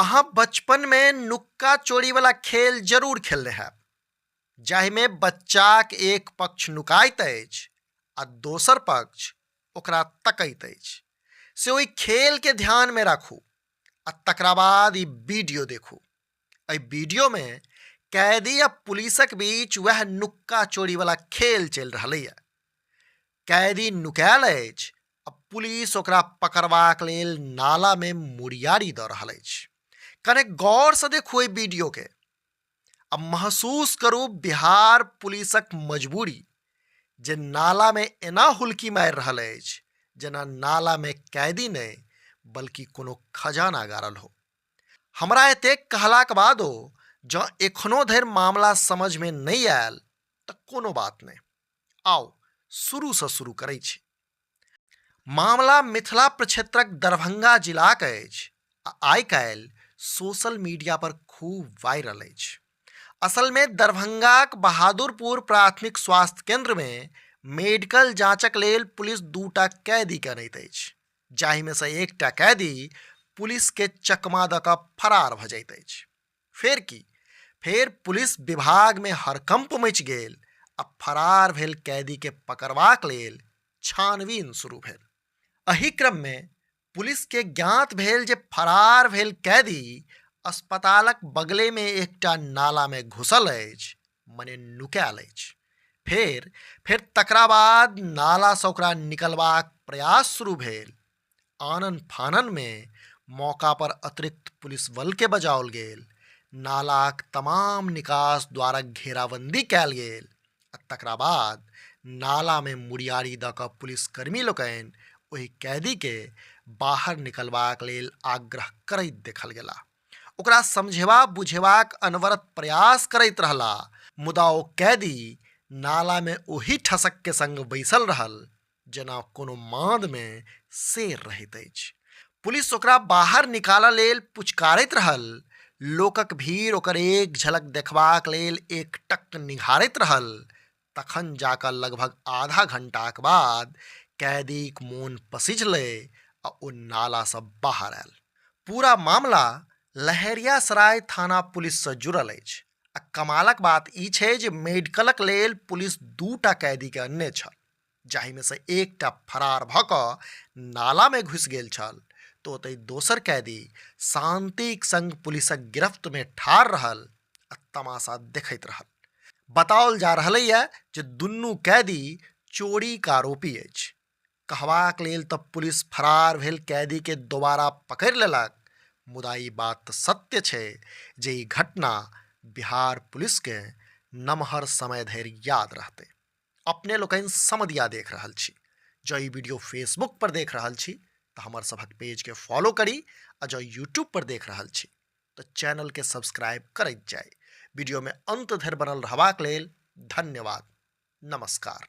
अहाँ बचपन में नुक्का चोरी वाला खेल जरूर खेलने हैं, जाहि में बच्चाक एक पक्ष नुकाइत अछि आ दोसर पक्ष ओकरा तकैत अछि। से ओहि खेल के ध्यान में राखू आ तकरा बाद ई वीडियो देखू। एहि वीडियो में कैदी आ पुलिसक बीच वह नुक्का चोरी वाला खेल चलि रहल है। कैदी नुकायल अछि आ पुलिस ओकरा पकड़बाक लेल नाला में मुरियारी दऽ रहल अछि। कने गौर से देखू एहि वीडियो के आ महसूस करू बिहार पुलिसक मजबूरी, जे नाला में एना हुल्की मारि रहल अछि जेना नाला में कैदी नहीं बल्कि कोनो खजाना गारल हो। हमरा एतेक कहलाक बादो जँ एखनो धरि मामला समझ में नहीं आयल तऽ कोनो बात नहीं, आओ शुरू से शुरू करै छी। मामला मिथिला प्रक्षेत्रक दरभंगा जिलाक अछि आ आइ काल्हि सोशल मीडिया पर खूब वायरल अछि। असल में दरभंगाक बहादुरपुर प्राथमिक स्वास्थ्य केंद्र में मेडिकल जांचक लेल पुलिस दूटा कैदी करैत अछि, जाहि में से एकटा कैदी पुलिस के चकमा दऽ कऽ फरार भऽ जाइत अछि। फेर की, फेर पुलिस विभाग में हड़कंप मचि गेल आ फरार भेल कैदी के पकड़बाक लेल छानबीन शुरू भेल। एहि क्रम में पुलिस के ज्ञात भेल जे फरार भेल कैदी अस्पतालक बगले में एकटा नाला में घुसल अछि, मने नुकायल अछि। फेर तकरा बाद नाला से ओकरा निकलबाक प्रयास शुरू भेल। आनन फानन में मौका पर अतिरिक्त पुलिस बल के बजाओल गेल, नालाक तमाम निकास द्वारक घेराबंदी कयल गेल आ तकरा बाद नाला में मुरियारी दऽ कऽ पुलिसकर्मी लोकनि ओहि कैदी के बाहर निकलबाक लेल आग्रह करैत देखल गेला। ओकरा समझेबा बुझेबाक अनवरत प्रयास करैत रहला, मुदा ओ कैदी नाला में ओही ठसक के संग बैसल रहल जेना कोनो मांद में शेर रहैत अछि। पुलिस ओकरा बाहर निकालऽ लेल पुचकारैत रहल। लोकक भीड़ ओकर एक झलक देखबाक लेल एकटक निहारैत रहल। तखन जाकऽ लगभग आधा घंटाक बाद कैदीक मोन पसिझलै आ ओ नाला से बाहर आयल। पूरा मामला लहेरियासराय थाना पुलिस से जुड़ल अछि आ कमालक बात ई छै जे मेडिकलक लेल पुलिस दूटा कैदी के अनने छल, जाहि में से एकटा फरार भऽ कऽ नाला में घुसि गेल छल तो ओतहि दोसर कैदी शांतिक संग पुलिसक गिरफ्त में ठाढ़ रहल आ तमाशा देखैत रहल। बताओल जा रहलैए जे दुनू कैदी चोरीक आरोपी अछि। कहबाक लेल तऽ पुलिस फरार भेल कैदी के दोबारा पकड़ि लेलक, मुदा ई बात तऽ सत्य छै जे ई घटना बिहार पुलिस के नमहर समय धरि याद रहतै। अपने लोकनि समधिया देख रहल छी। जँ ई वीडियो फेसबुक पर देख रहल छी तऽ हमर सभक पेज के फॉलो करी, आ जँ यूट्यूब पर देख रहल छी तऽ चैनल के सब्सक्राइब करैत जाय। वीडियो में अंत धरि बनल रहबाक लेल धन्यवाद। नमस्कार।